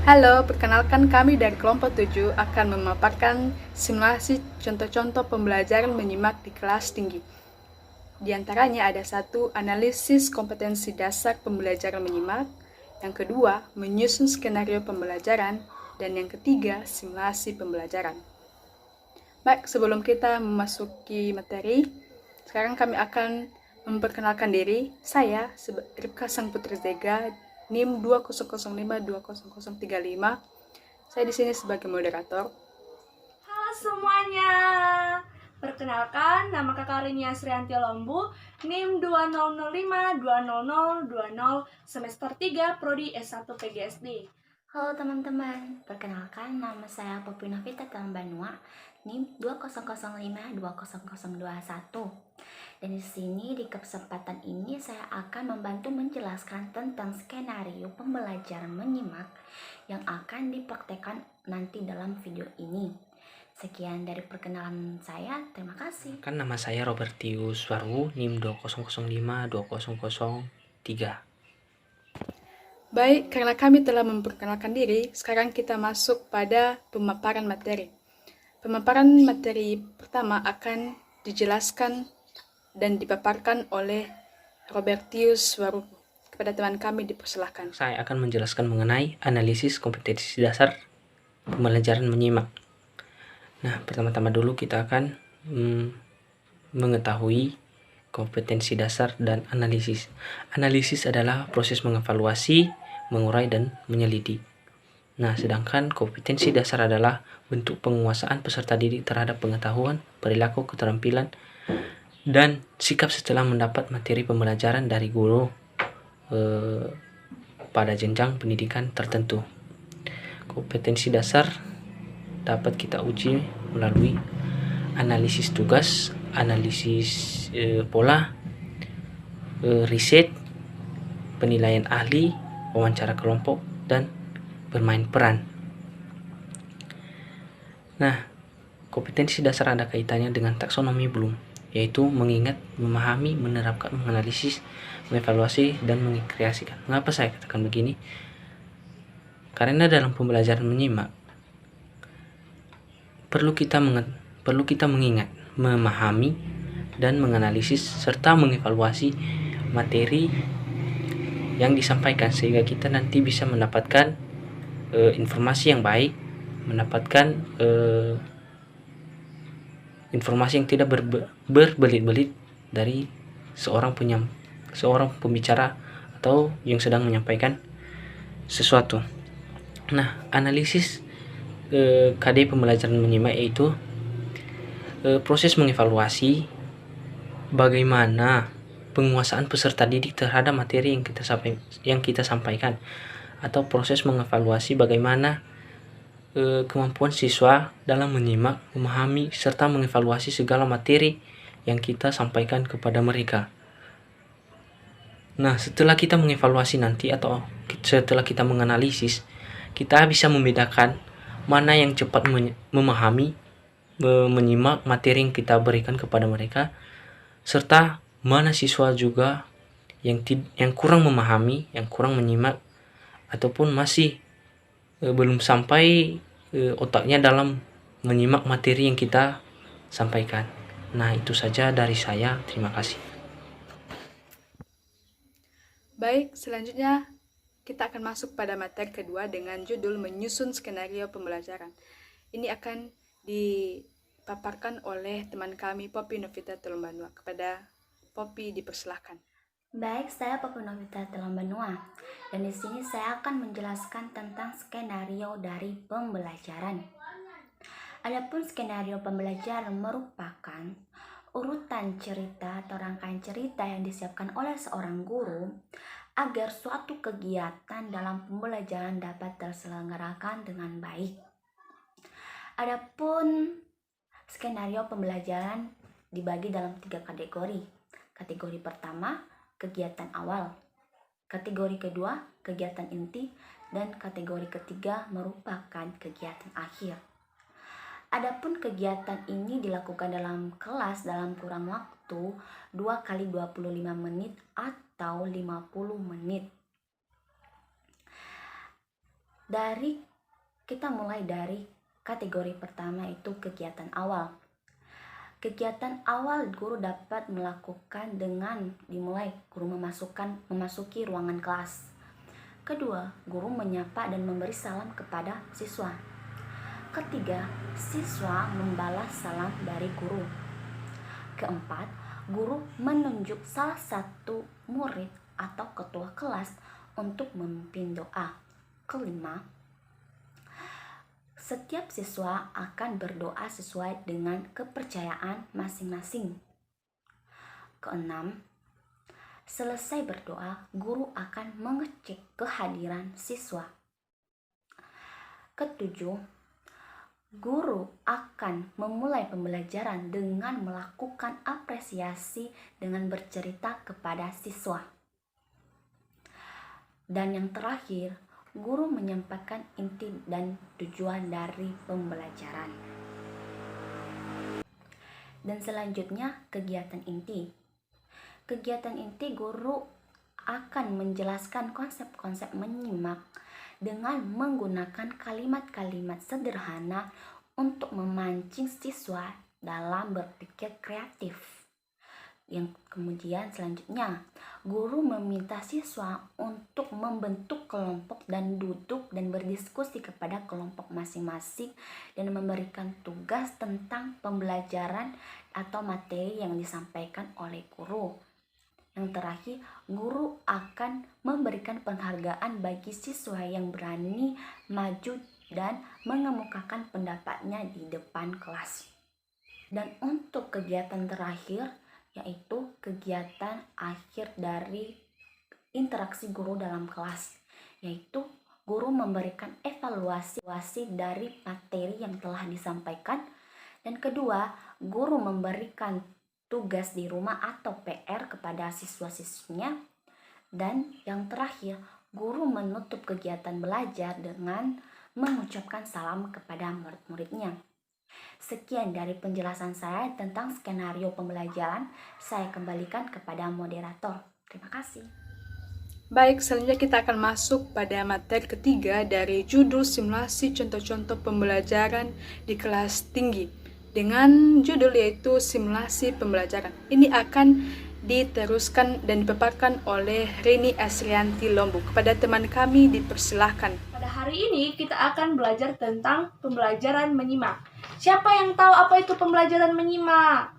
Halo, perkenalkan kami dari kelompok 7 akan memaparkan simulasi contoh-contoh pembelajaran menyimak di kelas tinggi. Di antaranya ada satu, analisis kompetensi dasar pembelajaran menyimak. Yang kedua, menyusun skenario pembelajaran. Dan yang ketiga, simulasi pembelajaran. Baik, sebelum kita memasuki materi, sekarang kami akan memperkenalkan diri. Saya, Ripka Sang Putri Zega, NIM 2005-20035. Saya di sini sebagai moderator. Halo semuanya, perkenalkan nama Kakak Rinia Srianti Lombu, NIM 2005-20020 semester 3 Prodi S1 PGSD. Halo teman-teman, perkenalkan nama saya Popi Novita Tambanua, NIM 2005-20021. Dan di sini di kesempatan ini saya akan membantu menjelaskan tentang skenario pembelajaran menyimak yang akan dipraktekkan nanti dalam video ini. Sekian dari perkenalan saya, terima kasih. Nama saya Robertius Warwu, NIM 2005-20003. Baik, karena kami telah memperkenalkan diri, sekarang kita masuk pada pemaparan materi. Pemaparan materi pertama akan dijelaskan dan dipaparkan oleh Robertius Warwu. Kepada teman kami dipersilahkan. Saya akan menjelaskan mengenai analisis kompetensi dasar pembelajaran menyimak. Nah, pertama-tama dulu kita akan mengetahui kompetensi dasar dan analisis. Analisis adalah proses mengevaluasi, mengurai, dan menyelidiki. Nah, sedangkan kompetensi dasar adalah bentuk penguasaan peserta didik terhadap pengetahuan, perilaku, keterampilan, dan sikap setelah mendapat materi pembelajaran dari guru pada jenjang pendidikan tertentu. Kompetensi dasar dapat kita uji melalui analisis tugas, analisis pola, riset, penilaian ahli, wawancara kelompok, dan bermain peran. Nah, kompetensi dasar ada kaitannya dengan taksonomi Bloom, yaitu mengingat, memahami, menerapkan, menganalisis, mengevaluasi, dan mengkreasikan. Mengapa saya katakan begini? Karena dalam pembelajaran menyimak perlu kita mengingat, memahami, dan menganalisis serta mengevaluasi materi yang disampaikan sehingga kita nanti bisa mendapatkan informasi yang baik, mendapatkan informasi yang tidak berbelit-belit dari seorang pembicara atau yang sedang menyampaikan sesuatu. Nah, analisis KD pembelajaran menyimak yaitu proses mengevaluasi bagaimana penguasaan peserta didik terhadap materi yang kita sampaikan, atau proses mengevaluasi bagaimana kemampuan siswa dalam menyimak, memahami, serta mengevaluasi segala materi yang kita sampaikan kepada mereka. Nah, setelah kita mengevaluasi nanti atau setelah kita menganalisis, kita bisa membedakan mana yang cepat memahami, menyimak materi yang kita berikan kepada mereka, serta mana siswa juga yang kurang memahami, yang kurang menyimak, ataupun masih belum sampai otaknya dalam menyimak materi yang kita sampaikan. Nah, itu saja dari saya. Terima kasih. Baik, selanjutnya kita akan masuk pada materi kedua dengan judul menyusun skenario pembelajaran. Ini akan dipaparkan oleh teman kami Popi Novita Telombanua. Kepada Popi dipersilahkan. Baik, saya Popi Novita Telombanua, dan di sini saya akan menjelaskan tentang skenario dari pembelajaran. Adapun skenario pembelajaran merupakan urutan cerita atau rangkaian cerita yang disiapkan oleh seorang guru agar suatu kegiatan dalam pembelajaran dapat terselenggarakan dengan baik. Adapun skenario pembelajaran dibagi dalam 3 kategori. Kategori pertama, kegiatan awal. Kategori kedua, kegiatan inti. Dan kategori ketiga merupakan kegiatan akhir. Adapun kegiatan ini dilakukan dalam kelas dalam kurang waktu 2 kali 25 menit atau 50 menit. Kita mulai dari kategori pertama, itu kegiatan awal. Kegiatan awal guru dapat melakukan dengan dimulai guru memasuki ruangan kelas. Kedua, guru menyapa dan memberi salam kepada siswa. Ketiga, siswa membalas salam dari guru. Keempat, guru menunjuk salah satu murid atau ketua kelas untuk memimpin doa. Kelima, setiap siswa akan berdoa sesuai dengan kepercayaan masing-masing. Keenam, selesai berdoa, guru akan mengecek kehadiran siswa. Ketujuh, guru akan memulai pembelajaran dengan melakukan apresiasi dengan bercerita kepada siswa. Dan yang terakhir, guru menyampaikan inti dan tujuan dari pembelajaran. Dan selanjutnya, kegiatan inti. Kegiatan inti, guru akan menjelaskan konsep-konsep menyimak dengan menggunakan kalimat-kalimat sederhana untuk memancing siswa dalam berpikir kreatif. Yang kemudian selanjutnya, guru meminta siswa untuk membentuk kelompok dan duduk dan berdiskusi kepada kelompok masing-masing dan memberikan tugas tentang pembelajaran atau materi yang disampaikan oleh guru. Yang terakhir, guru akan memberikan penghargaan bagi siswa yang berani maju dan mengemukakan pendapatnya di depan kelas. Dan untuk kegiatan terakhir, yaitu kegiatan akhir dari interaksi guru dalam kelas, yaitu guru memberikan evaluasi dari materi yang telah disampaikan. Dan kedua, guru memberikan tugas di rumah atau PR kepada siswa-siswinya. Dan yang terakhir, guru menutup kegiatan belajar dengan mengucapkan salam kepada murid-muridnya. Sekian dari penjelasan saya tentang skenario pembelajaran. Saya kembalikan kepada moderator. Terima kasih. Baik, selanjutnya kita akan masuk pada materi ketiga dari judul simulasi contoh-contoh pembelajaran di kelas tinggi, dengan judul yaitu simulasi pembelajaran. Ini akan diteruskan dan dipaparkan oleh Rini Asrianti Lombok. Kepada teman kami dipersilahkan. Pada hari ini kita akan belajar tentang pembelajaran menyimak. Siapa yang tahu apa itu pembelajaran menyimak?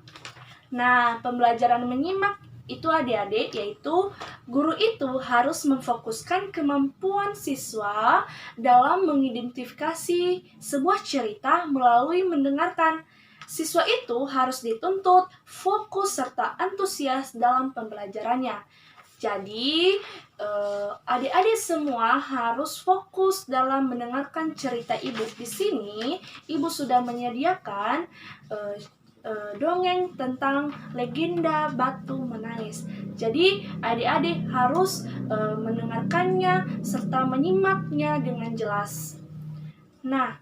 Nah, pembelajaran menyimak itu adik-adik, yaitu guru itu harus memfokuskan kemampuan siswa dalam mengidentifikasi sebuah cerita melalui mendengarkan. Siswa itu harus dituntut fokus serta antusias dalam pembelajarannya. Jadi, adik-adik semua harus fokus dalam mendengarkan cerita ibu. Di sini, ibu sudah menyediakan dongeng tentang legenda batu menangis. Jadi, adik-adik harus mendengarkannya serta menyimaknya dengan jelas. Nah,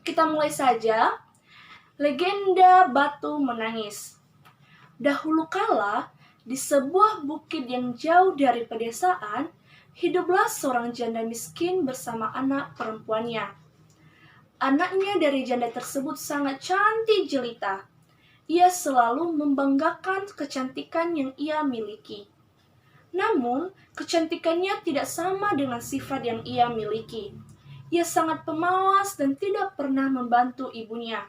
kita mulai saja. Legenda batu menangis. Dahulu kala, di sebuah bukit yang jauh dari pedesaan, hiduplah seorang janda miskin bersama anak perempuannya. Anaknya dari janda tersebut sangat cantik jelita. Ia selalu membanggakan kecantikan yang ia miliki. Namun, kecantikannya tidak sama dengan sifat yang ia miliki. Ia sangat pemalas dan tidak pernah membantu ibunya.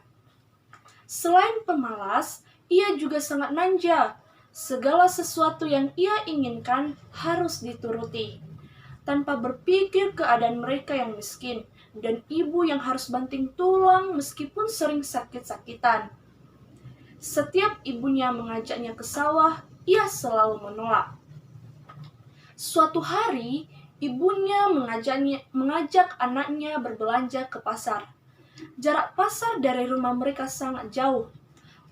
Selain pemalas, ia juga sangat manja. Segala sesuatu yang ia inginkan harus dituruti, tanpa berpikir keadaan mereka yang miskin dan ibu yang harus banting tulang meskipun sering sakit-sakitan. Setiap ibunya mengajaknya ke sawah, ia selalu menolak. Suatu hari, ibunya mengajak anaknya berbelanja ke pasar. Jarak pasar dari rumah mereka sangat jauh.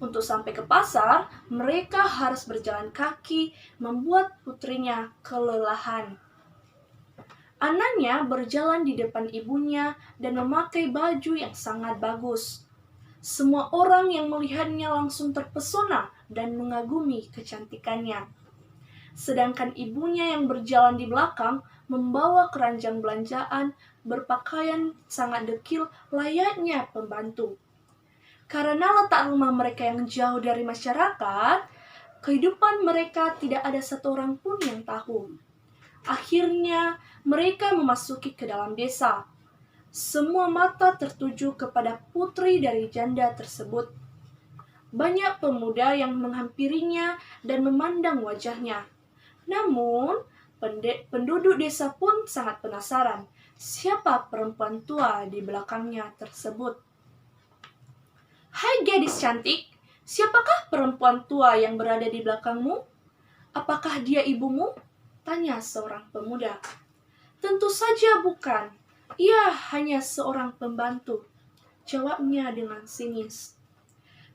Untuk sampai ke pasar, mereka harus berjalan kaki, membuat putrinya kelelahan. Anaknya berjalan di depan ibunya dan memakai baju yang sangat bagus. Semua orang yang melihatnya langsung terpesona dan mengagumi kecantikannya. Sedangkan ibunya yang berjalan di belakang membawa keranjang belanjaan, berpakaian sangat dekil layaknya pembantu. Karena letak rumah mereka yang jauh dari masyarakat, kehidupan mereka tidak ada satu orang pun yang tahu. Akhirnya, mereka memasuki ke dalam desa. Semua mata tertuju kepada putri dari janda tersebut. Banyak pemuda yang menghampirinya dan memandang wajahnya. Namun, penduduk desa pun sangat penasaran siapa perempuan tua di belakangnya tersebut. "Hai gadis cantik, siapakah perempuan tua yang berada di belakangmu? Apakah dia ibumu?" tanya seorang pemuda. "Tentu saja bukan. Ia hanya seorang pembantu," jawabnya dengan sinis.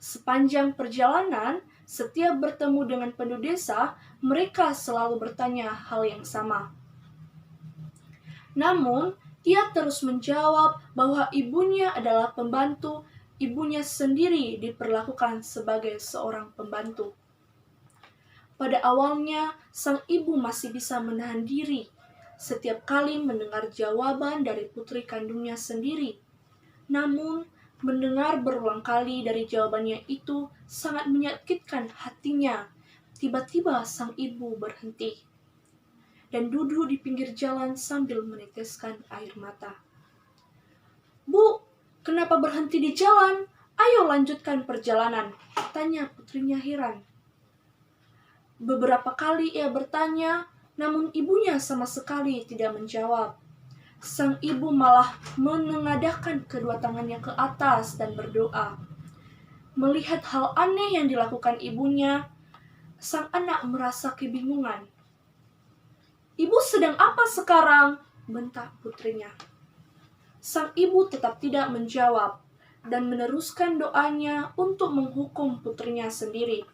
Sepanjang perjalanan, setiap bertemu dengan penduduk desa, mereka selalu bertanya hal yang sama. Namun, ia terus menjawab bahwa ibunya adalah pembantu, ibunya sendiri diperlakukan sebagai seorang pembantu. Pada awalnya, sang ibu masih bisa menahan diri setiap kali mendengar jawaban dari putri kandungnya sendiri. Namun, mendengar berulang kali dari jawabannya itu sangat menyakitkan hatinya. Tiba-tiba sang ibu berhenti dan duduk di pinggir jalan sambil meneteskan air mata. "Bu, kenapa berhenti di jalan? Ayo lanjutkan perjalanan," tanya putrinya heran. Beberapa kali ia bertanya, namun ibunya sama sekali tidak menjawab. Sang ibu malah menengadahkan kedua tangannya ke atas dan berdoa. Melihat hal aneh yang dilakukan ibunya, sang anak merasa kebingungan. "Ibu sedang apa sekarang?" bentak putrinya. Sang ibu tetap tidak menjawab dan meneruskan doanya untuk menghukum putrinya sendiri.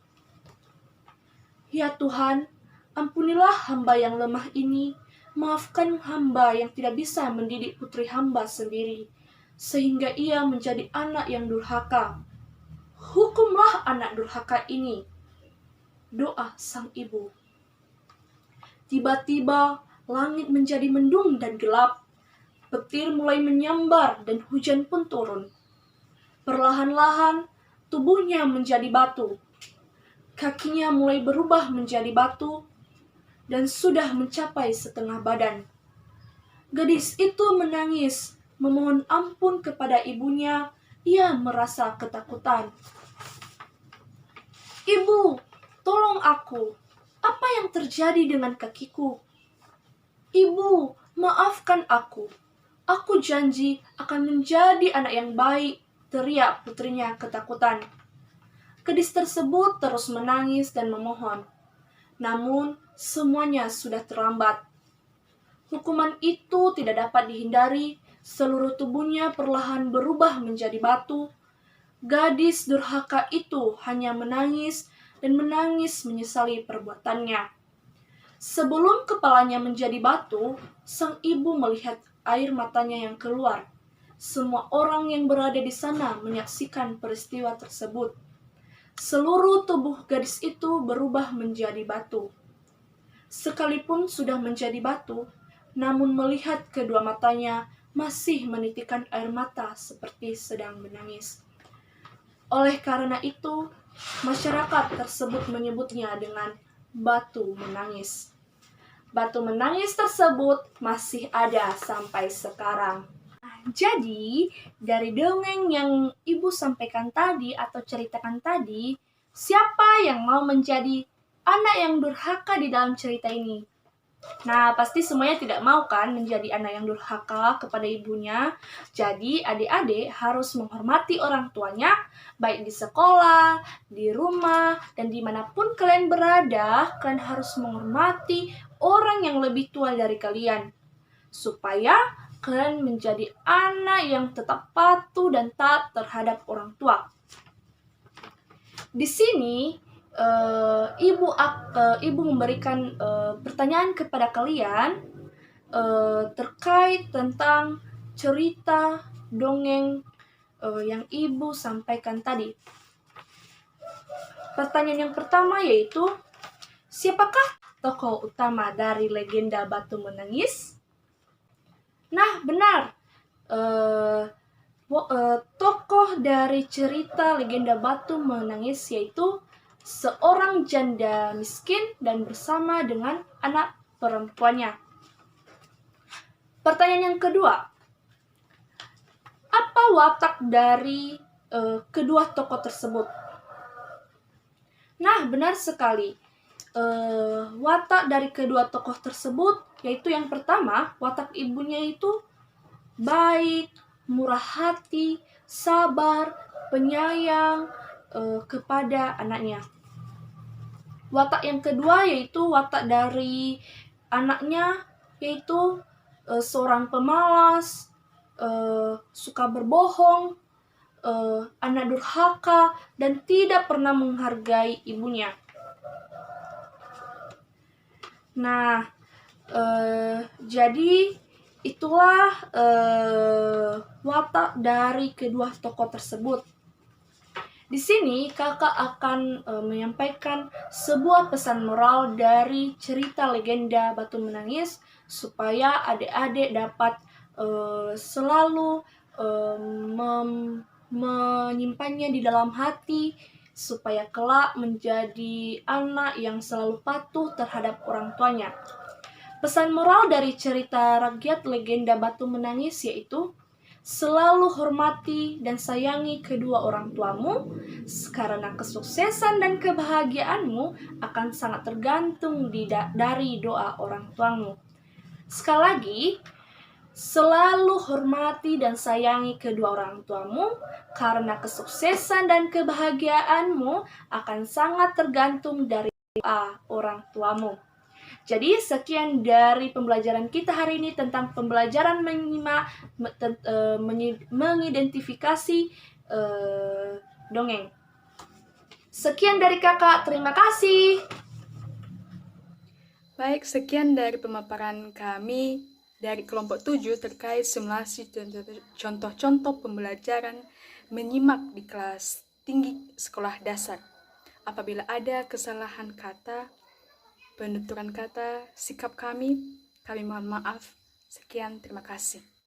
"Ya Tuhan, ampunilah hamba yang lemah ini. Maafkan hamba yang tidak bisa mendidik putri hamba sendiri, sehingga ia menjadi anak yang durhaka. Hukumlah anak durhaka ini," doa sang ibu. Tiba-tiba, langit menjadi mendung dan gelap. Petir mulai menyambar dan hujan pun turun. Perlahan-lahan, tubuhnya menjadi batu. Kakinya mulai berubah menjadi batu dan sudah mencapai setengah badan. Gadis itu menangis, memohon ampun kepada ibunya. Ia merasa ketakutan. "Ibu, tolong aku. Apa yang terjadi dengan kakiku? Ibu, maafkan aku. Aku janji akan menjadi anak yang baik," teriak putrinya ketakutan. Gadis tersebut terus menangis dan memohon. Namun, semuanya sudah terlambat. Hukuman itu tidak dapat dihindari. Seluruh tubuhnya perlahan berubah menjadi batu. Gadis durhaka itu hanya menangis dan menangis menyesali perbuatannya. Sebelum kepalanya menjadi batu, sang ibu melihat air matanya yang keluar. Semua orang yang berada di sana menyaksikan peristiwa tersebut. Seluruh tubuh gadis itu berubah menjadi batu. Sekalipun sudah menjadi batu, namun melihat kedua matanya masih menitikkan air mata seperti sedang menangis. Oleh karena itu, masyarakat tersebut menyebutnya dengan batu menangis. Batu menangis tersebut masih ada sampai sekarang. Jadi, dari dongeng yang ibu sampaikan tadi atau ceritakan tadi, siapa yang mau menjadi anak yang durhaka di dalam cerita ini? Nah, pasti semuanya tidak mau kan menjadi anak yang durhaka kepada ibunya. Jadi, adik-adik harus menghormati orang tuanya, baik di sekolah, di rumah, dan dimanapun kalian berada, kalian harus menghormati orang yang lebih tua dari kalian. Supaya kalian menjadi anak yang tetap patuh dan taat terhadap orang tua. Di sini, ibu memberikan pertanyaan kepada kalian terkait tentang cerita dongeng yang ibu sampaikan tadi. Pertanyaan yang pertama yaitu, siapakah tokoh utama dari legenda Batu Menangis? Nah, benar. Tokoh dari cerita Legenda Batu Menangis yaitu seorang janda miskin dan bersama dengan anak perempuannya. Pertanyaan yang kedua, apa watak dari kedua tokoh tersebut? Nah, benar sekali. Watak dari kedua tokoh tersebut yaitu yang pertama, watak ibunya itu baik, murah hati, sabar, penyayang kepada anaknya. Watak yang kedua yaitu watak dari anaknya yaitu seorang pemalas, suka berbohong, anak durhaka, dan tidak pernah menghargai ibunya. Nah, jadi itulah watak dari kedua tokoh tersebut. Di sini kakak akan menyampaikan sebuah pesan moral dari cerita Legenda Batu Menangis supaya adik-adik dapat selalu menyimpannya di dalam hati supaya kelak menjadi anak yang selalu patuh terhadap orang tuanya. Pesan moral dari cerita rakyat Legenda Batu Menangis yaitu selalu hormati dan sayangi kedua orang tuamu, karena kesuksesan dan kebahagiaanmu akan sangat tergantung dari doa orang tuamu. Sekali lagi, selalu hormati dan sayangi kedua orang tuamu, karena kesuksesan dan kebahagiaanmu akan sangat tergantung dari doa orang tuamu. Jadi sekian dari pembelajaran kita hari ini tentang pembelajaran menyimak, mengidentifikasi dongeng. Sekian dari kakak, terima kasih. Baik, sekian dari pemaparan kami dari kelompok 7 terkait simulasi contoh-contoh pembelajaran menyimak di kelas tinggi sekolah dasar. Apabila ada kesalahan kata, penuturan kata, sikap kami mohon maaf. Sekian, terima kasih.